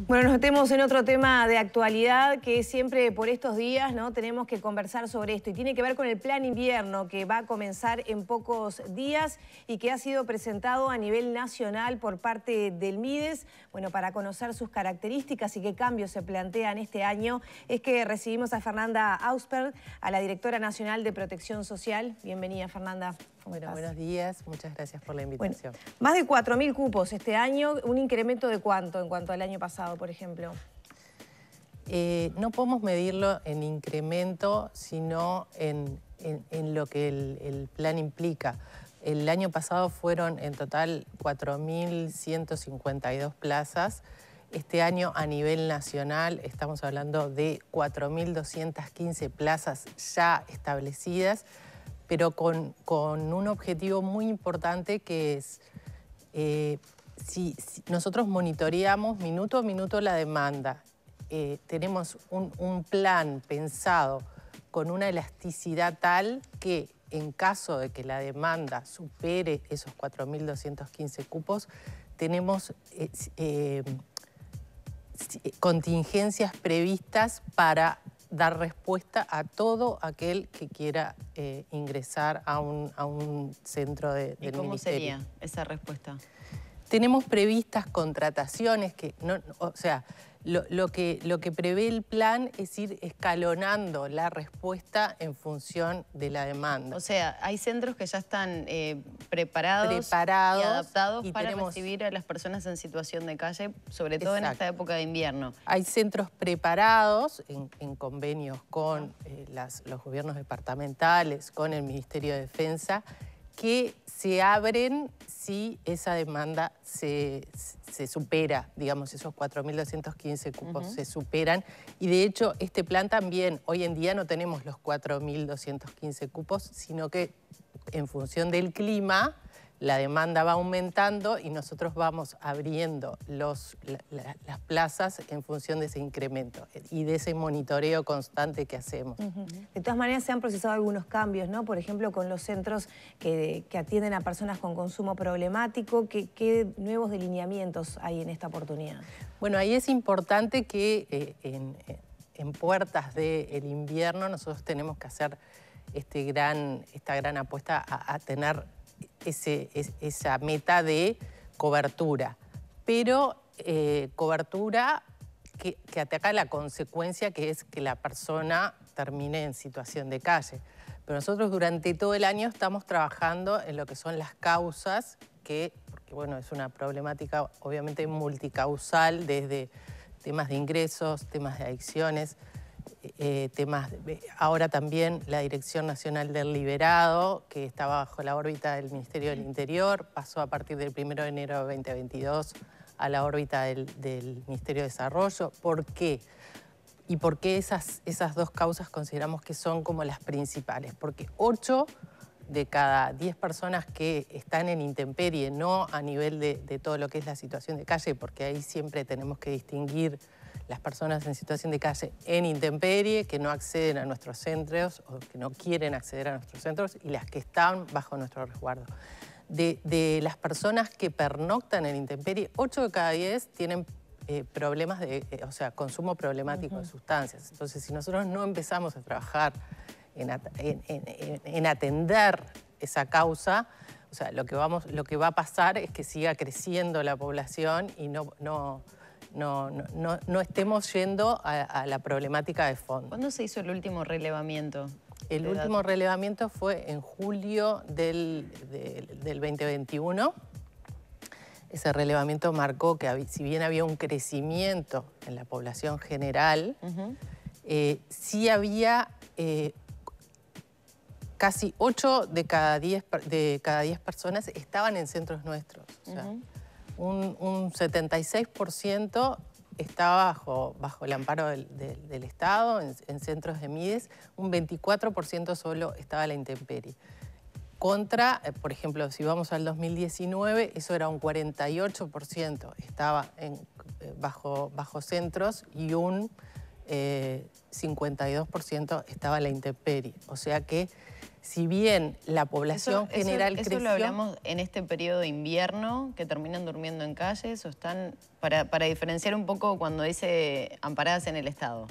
Bueno, nos metemos en otro tema de actualidad que siempre por estos días, ¿no?, tenemos que conversar sobre esto y tiene que ver con el plan invierno que va a comenzar en pocos días y que ha sido presentado a nivel nacional por parte del MIDES. Bueno, para conocer sus características y qué cambios se plantean este año es que recibimos a Fernanda Auspert, a la directora nacional de Protección Social. Bienvenida, Fernanda. Bueno, buenos días, muchas gracias por la invitación. Bueno, más de 4.000 cupos este año, ¿un incremento de cuánto en cuanto al año pasado, por ejemplo? No podemos medirlo en incremento, sino en lo que el plan implica. El año pasado fueron en total 4.152 plazas. Este año a nivel nacional estamos hablando de 4.215 plazas ya establecidas, pero con un objetivo muy importante que es, si nosotros monitoreamos minuto a minuto la demanda, tenemos un plan pensado con una elasticidad tal que en caso de que la demanda supere esos 4.215 cupos, tenemos contingencias previstas para dar respuesta a todo aquel que quiera ingresar a un centro del ministerio. ¿Y cómo sería esa respuesta? Tenemos previstas contrataciones que, lo que prevé el plan es ir escalonando la respuesta en función de la demanda. O sea, hay centros que ya están preparados y adaptados para recibir a las personas en situación de calle, sobre todo en esta época de invierno. Hay centros preparados en convenios con los gobiernos departamentales, con el Ministerio de Defensa, que se abren si esa demanda se supera, digamos, esos 4.215 cupos se superan. Y de hecho, este plan también, hoy en día no tenemos los 4.215 cupos, sino que en función del clima, la demanda va aumentando y nosotros vamos abriendo las plazas en función de ese incremento y de ese monitoreo constante que hacemos. De todas maneras, se han procesado algunos cambios, ¿no? Por ejemplo, con los centros que atienden a personas con consumo problemático. ¿Qué nuevos delineamientos hay en esta oportunidad? Bueno, ahí es importante que en puertas del invierno nosotros tenemos que hacer esta gran apuesta a tener esa meta de cobertura, pero cobertura que ataca la consecuencia, que es que la persona termine en situación de calle. Pero nosotros durante todo el año estamos trabajando en lo que son las causas, porque bueno, es una problemática obviamente multicausal, desde temas de ingresos, temas de adicciones, ahora también la Dirección Nacional del Liberado, que estaba bajo la órbita del Ministerio del Interior, pasó a partir del 1 de enero de 2022 a la órbita del Ministerio de Desarrollo. ¿Por qué? ¿Y por qué esas dos causas consideramos que son como las principales? Porque 8 de cada 10 personas que están en intemperie, no a nivel de todo lo que es la situación de calle, porque ahí siempre tenemos que distinguir las personas en situación de calle en intemperie, que no acceden a nuestros centros o que no quieren acceder a nuestros centros, y las que están bajo nuestro resguardo. De las personas que pernoctan en intemperie, 8 de cada 10 tienen problemas consumo problemático de sustancias. Entonces, si nosotros no empezamos a trabajar en atender esa causa, o sea, lo que va a pasar es que siga creciendo la población y no estemos yendo a la problemática de fondo. ¿Cuándo se hizo el último relevamiento? El último relevamiento fue en julio del 2021. Ese relevamiento marcó que si bien había un crecimiento en la población general, sí había casi 8 de cada 10 personas estaban en centros nuestros. O sea, un 76% estaba bajo el amparo del Estado, en centros de MIDES, un 24% solo estaba a la intemperie. Contra, por ejemplo, si vamos al 2019, eso era un 48%, estaba bajo centros y un 52% estaba a la intemperie. O sea que si bien la población general creció... ¿Eso lo hablamos en este periodo de invierno, que terminan durmiendo en calles, o están, para diferenciar un poco cuando dice amparadas en el Estado?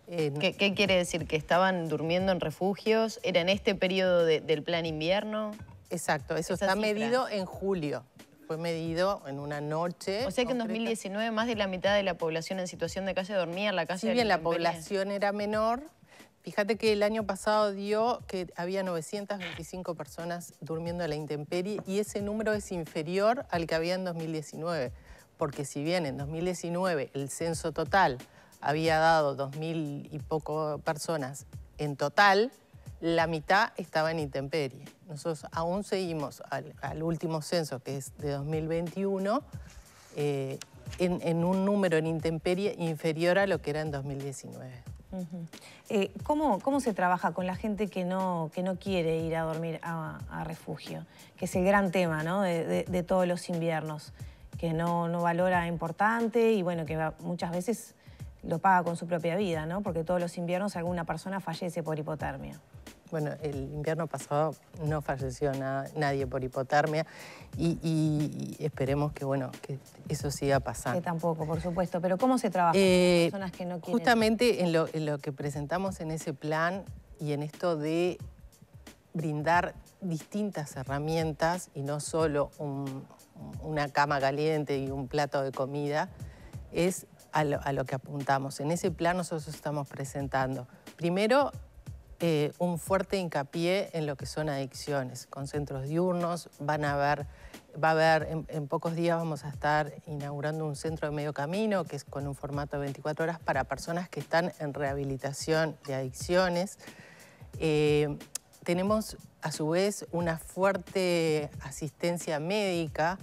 ¿Qué quiere decir? ¿Que estaban durmiendo en refugios? ¿Era en este periodo del plan invierno? Exacto, eso está medido en julio. Fue medido en una noche. O sea que en 2019 más de la mitad de la población en situación de calle dormía en la calle. Si bien la población era menor, fíjate que el año pasado dio que había 925 personas durmiendo a la intemperie y ese número es inferior al que había en 2019. Porque si bien en 2019 el censo total había dado 2.000 y poco personas en total, la mitad estaba en intemperie. Nosotros aún seguimos al último censo, que es de 2021, en un número en intemperie inferior a lo que era en 2019. ¿Cómo se trabaja con la gente que no quiere ir a dormir a refugio? Que es el gran tema, ¿no? de todos los inviernos, que no valora importante y bueno, que muchas veces lo paga con su propia vida, ¿no? Porque todos los inviernos alguna persona fallece por hipotermia. Bueno, el invierno pasado no falleció nadie por hipotermia y esperemos que, bueno, que eso siga pasando. Que tampoco, por supuesto. Pero ¿cómo se trabaja con las personas que no quieren? Justamente en lo que presentamos en ese plan y en esto de brindar distintas herramientas y no solo una cama caliente y un plato de comida, es a lo que apuntamos. En ese plan nosotros estamos presentando, primero, un fuerte hincapié en lo que son adicciones, con centros diurnos. Va a haber, en pocos días vamos a estar inaugurando un centro de medio camino, que es con un formato de 24 horas para personas que están en rehabilitación de adicciones. Tenemos, a su vez, una fuerte asistencia médica,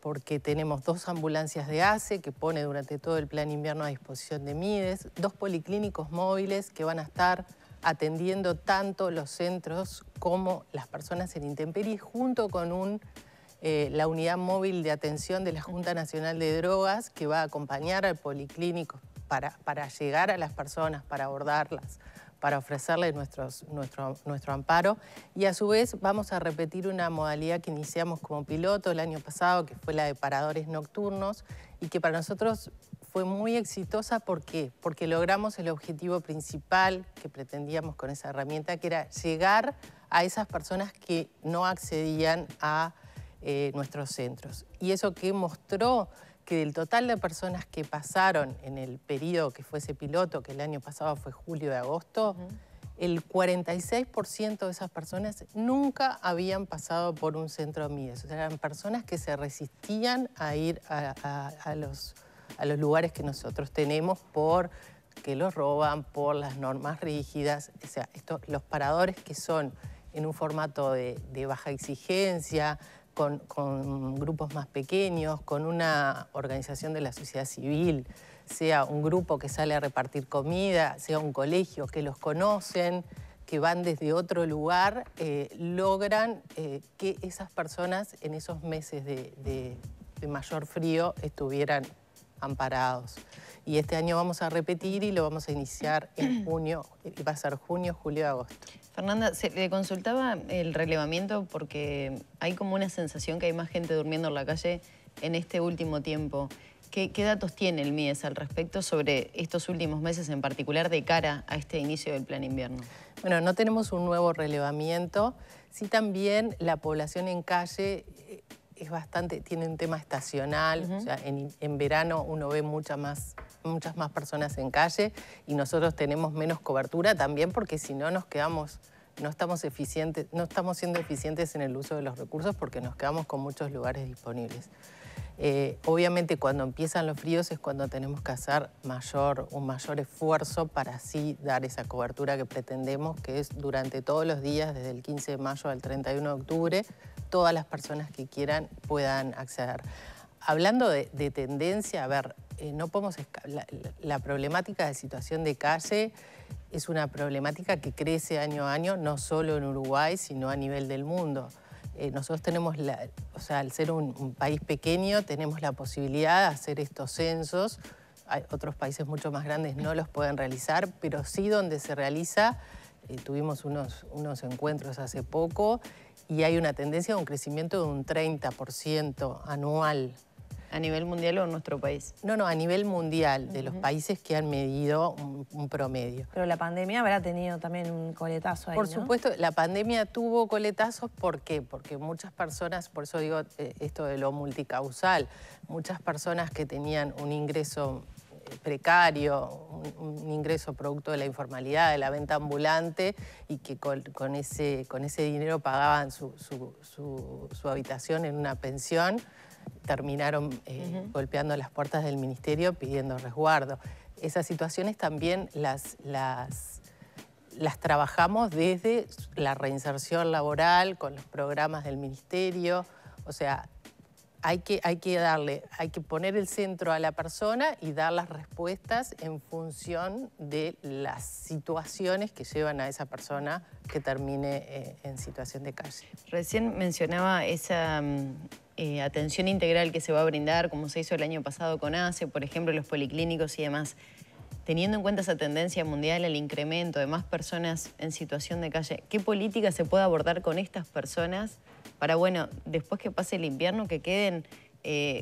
porque tenemos 2 ambulancias de ACE que pone durante todo el plan invierno a disposición de MIDES, 2 policlínicos móviles que van a estar atendiendo tanto los centros como las personas en intemperie, junto con la unidad móvil de atención de la Junta Nacional de Drogas, que va a acompañar al policlínico para llegar a las personas, para abordarlas, para ofrecerles nuestro amparo. Y a su vez vamos a repetir una modalidad que iniciamos como piloto el año pasado, que fue la de paradores nocturnos, y que para nosotros fue muy exitosa. ¿Por qué? Porque logramos el objetivo principal que pretendíamos con esa herramienta, que era llegar a esas personas que no accedían a nuestros centros. Y eso que mostró que del total de personas que pasaron en el periodo que fue ese piloto, que el año pasado fue julio y agosto, el 46% de esas personas nunca habían pasado por un centro MIDES. O sea, eran personas que se resistían a ir a los lugares que nosotros tenemos porque los roban, por las normas rígidas. O sea, los paradores que son en un formato de baja exigencia, con grupos más pequeños, con una organización de la sociedad civil, sea un grupo que sale a repartir comida, sea un colegio que los conocen, que van desde otro lugar, logran que esas personas en esos meses de mayor frío estuvieran amparados. Y este año vamos a repetir y lo vamos a iniciar en junio, y va a ser junio, julio y agosto. Fernanda, le consultaba el relevamiento porque hay como una sensación que hay más gente durmiendo en la calle en este último tiempo. ¿Qué datos tiene el MIDES al respecto sobre estos últimos meses en particular de cara a este inicio del plan invierno? Bueno, no tenemos un nuevo relevamiento. Sí, también la población en calle tiene un tema estacional. O sea, en verano uno ve muchas más personas en calle y nosotros tenemos menos cobertura también porque si no no estamos siendo eficientes en el uso de los recursos porque nos quedamos con muchos lugares disponibles. Obviamente cuando empiezan los fríos es cuando tenemos que hacer un mayor esfuerzo para así dar esa cobertura que pretendemos, que es durante todos los días, desde el 15 de mayo al 31 de octubre, todas las personas que quieran puedan acceder. Hablando de tendencia, a ver, no podemos la problemática de situación de calle es una problemática que crece año a año, no solo en Uruguay, sino a nivel del mundo. Nosotros tenemos, al ser un país pequeño, tenemos la posibilidad de hacer estos censos. Otros países mucho más grandes no los pueden realizar, pero sí donde se realiza, tuvimos unos encuentros hace poco y hay una tendencia de un crecimiento de un 30% anual. ¿A nivel mundial o en nuestro país? No, a nivel mundial, de los países que han medido un promedio. Pero la pandemia habrá tenido también un coletazo ahí, ¿no? Por supuesto, la pandemia tuvo coletazos, ¿por qué? Porque muchas personas, por eso digo esto de lo multicausal, muchas personas que tenían un ingreso precario, un ingreso producto de la informalidad, de la venta ambulante, y que con ese dinero pagaban su habitación en una pensión, terminaron golpeando las puertas del ministerio pidiendo resguardo. Esas situaciones también las trabajamos desde la reinserción laboral, con los programas del ministerio. O sea, hay que poner el centro a la persona y dar las respuestas en función de las situaciones que llevan a esa persona que termine en situación de calle. Recién mencionaba esa atención integral que se va a brindar, como se hizo el año pasado con ACE, por ejemplo, los policlínicos y demás. Teniendo en cuenta esa tendencia mundial al incremento de más personas en situación de calle, ¿qué política se puede abordar con estas personas para, bueno, después que pase el invierno, que queden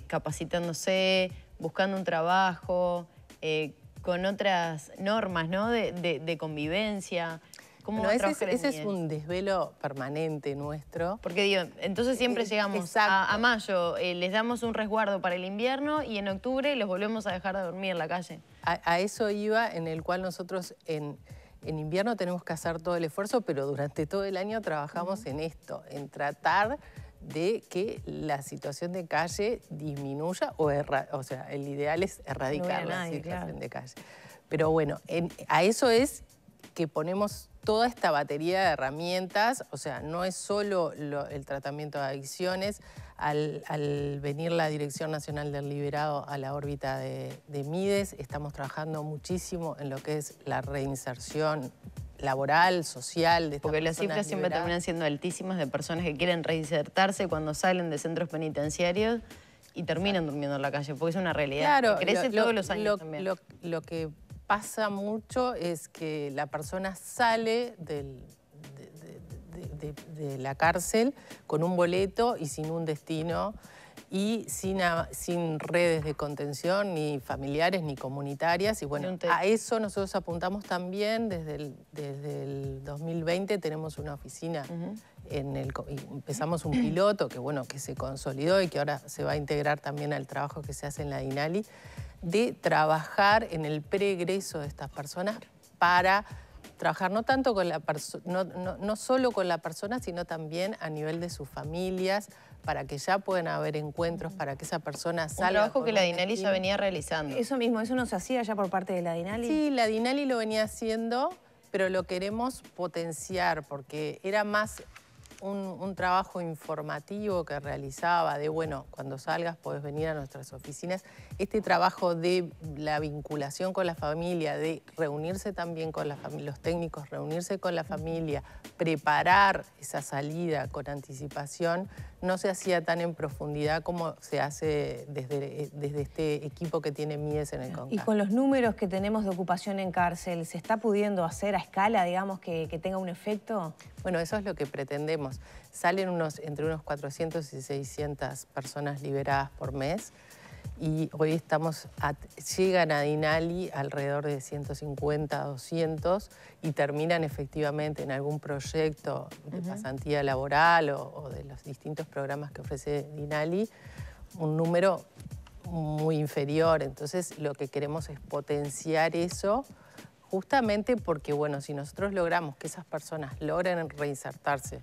capacitándose, buscando un trabajo, con otras normas, ¿no?, de convivencia? ¿Cómo va a trabajar ese es un desvelo permanente nuestro. Porque digo, entonces siempre llegamos a mayo, les damos un resguardo para el invierno y en octubre los volvemos a dejar de dormir en la calle. A eso iba, en el cual nosotros en invierno tenemos que hacer todo el esfuerzo, pero durante todo el año trabajamos en esto, en tratar de que la situación de calle disminuya, o sea, el ideal es erradicar la situación de calle. Pero bueno, a eso es que ponemos toda esta batería de herramientas, o sea, no es solo el tratamiento de adicciones. Al venir la Dirección Nacional del Liberado a la órbita de Mides, estamos trabajando muchísimo en lo que es la reinserción laboral, social de estas Porque las cifras siempre liberadas. terminan siendo altísimas de personas que quieren reinsertarse cuando salen de centros penitenciarios y terminan durmiendo en la calle, porque es una realidad. Claro, que crece todos los años también. Lo que pasa mucho es que la persona sale de la cárcel con un boleto y sin un destino y sin redes de contención, ni familiares ni comunitarias. Y bueno, a eso nosotros apuntamos también desde el 2020. Tenemos una oficina, empezamos un piloto que se consolidó y que ahora se va a integrar también al trabajo que se hace en la DINALI, de trabajar en el preegreso de estas personas para trabajar no tanto con no solo con la persona, sino también a nivel de sus familias, para que ya puedan haber encuentros, para que esa persona salga. Un trabajo que la DINALI ya venía realizando. Eso mismo, ¿eso no se hacía ya por parte de la DINALI? Sí, la DINALI lo venía haciendo, pero lo queremos potenciar porque era más un trabajo informativo que realizaba de, bueno, cuando salgas podés venir a nuestras oficinas. Este trabajo de la vinculación con la familia, de reunirse también con la familia, los técnicos, reunirse con la familia, preparar esa salida con anticipación, no se hacía tan en profundidad como se hace desde este equipo que tiene Mides en el CONCAR. Y con los números que tenemos de ocupación en cárcel, ¿se está pudiendo hacer a escala, digamos, que tenga un efecto? Bueno, eso es lo que pretendemos. Salen entre unos 400 y 600 personas liberadas por mes y hoy llegan a DINALI alrededor de 150, 200 y terminan efectivamente en algún proyecto de pasantía laboral o de los distintos programas que ofrece DINALI, un número muy inferior. Entonces lo que queremos es potenciar eso, justamente porque, bueno, si nosotros logramos que esas personas logren reinsertarse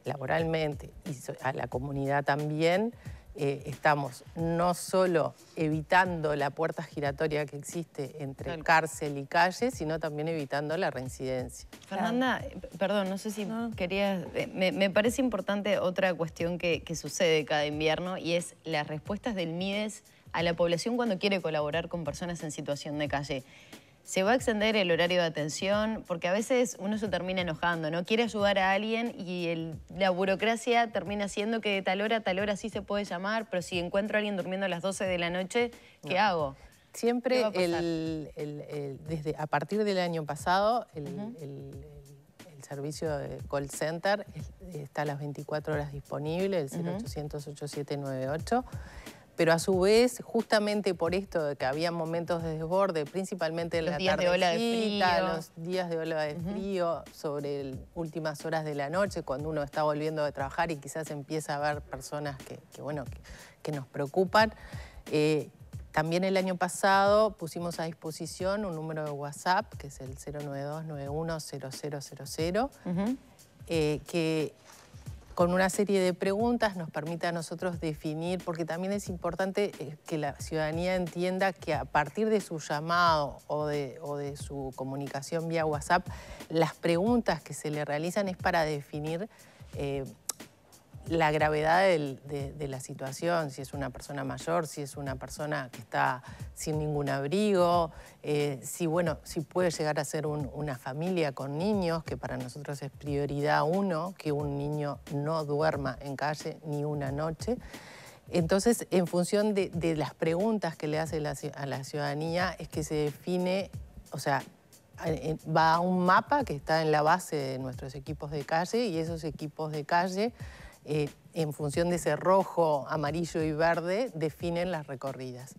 laboralmente y a la comunidad también, estamos no solo evitando la puerta giratoria que existe entre cárcel y calle, sino también evitando la reincidencia. Fernanda, perdón, no sé si querías... Me parece importante otra cuestión que sucede cada invierno y es las respuestas del Mides a la población cuando quiere colaborar con personas en situación de calle. ¿Se va a extender el horario de atención? Porque a veces uno se termina enojando, ¿no? Quiere ayudar a alguien y la burocracia termina haciendo que de tal hora sí se puede llamar, pero si encuentro a alguien durmiendo a las 12 de la noche, ¿qué hago? Siempre, a partir del año pasado, el servicio de call center está a las 24 horas disponible, el 0800-8798. Pero a su vez, justamente por esto de que había momentos de desborde, principalmente en la tardecita, los días de ola de frío, sobre últimas horas de la noche, cuando uno está volviendo de trabajar y quizás empieza a ver personas que nos preocupan. También el año pasado pusimos a disposición un número de WhatsApp, que es el 092-910000, que con una serie de preguntas nos permite a nosotros definir, porque también es importante que la ciudadanía entienda que a partir de su llamado o de su comunicación vía WhatsApp, las preguntas que se le realizan es para definir la gravedad de la situación, si es una persona mayor, si es una persona que está sin ningún abrigo, si puede llegar a ser una familia con niños, que para nosotros es prioridad uno, que un niño no duerma en calle ni una noche. Entonces, en función de las preguntas que le hace a la ciudadanía, es que se define, o sea, va a un mapa que está en la base de nuestros equipos de calle, y esos equipos de calle, en función de ese rojo, amarillo y verde, definen las recorridas.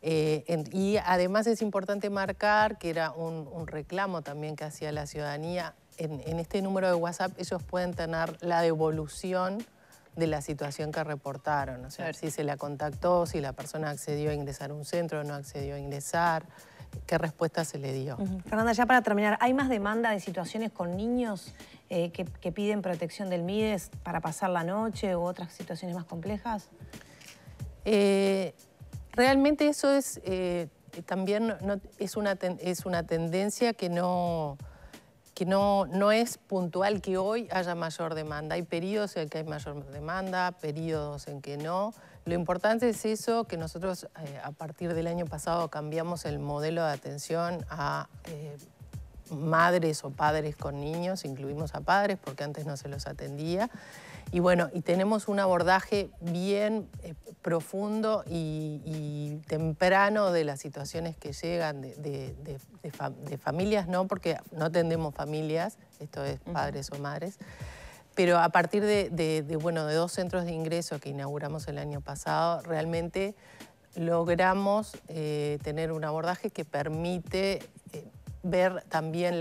Y además es importante marcar que era un reclamo también que hacía la ciudadanía. En este número de WhatsApp ellos pueden tener la devolución de la situación que reportaron. O sea, si se la contactó, si la persona accedió a ingresar a un centro o no accedió a ingresar, qué respuesta se le dio. Fernanda, ya para terminar, ¿hay más demanda de situaciones con niños que piden protección del MIDES para pasar la noche u otras situaciones más complejas? Realmente eso es también es una tendencia que no es puntual que hoy haya mayor demanda. Hay periodos en que hay mayor demanda, periodos en que no. Lo importante es eso, que nosotros a partir del año pasado cambiamos el modelo de atención a madres o padres con niños, incluimos a padres porque antes no se los atendía. Y bueno, y tenemos un abordaje bien profundo y temprano de las situaciones que llegan de familias, no, porque no atendemos familias, esto es padres o madres, pero a partir de 2 centros de ingreso que inauguramos el año pasado, realmente logramos tener un abordaje que permite ver también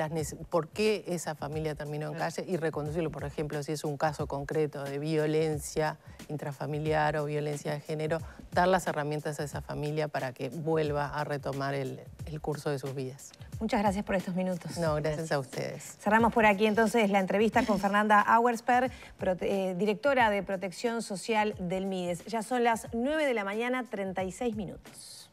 por qué esa familia terminó en calle y reconducirlo. Por ejemplo, si es un caso concreto de violencia intrafamiliar o violencia de género, dar las herramientas a esa familia para que vuelva a retomar el curso de sus vidas. Muchas gracias por estos minutos. No, gracias a ustedes. Cerramos por aquí entonces la entrevista con Fernanda Auersperg, directora de Protección Social del MIDES. Ya son las 9 de la mañana, 36 minutos.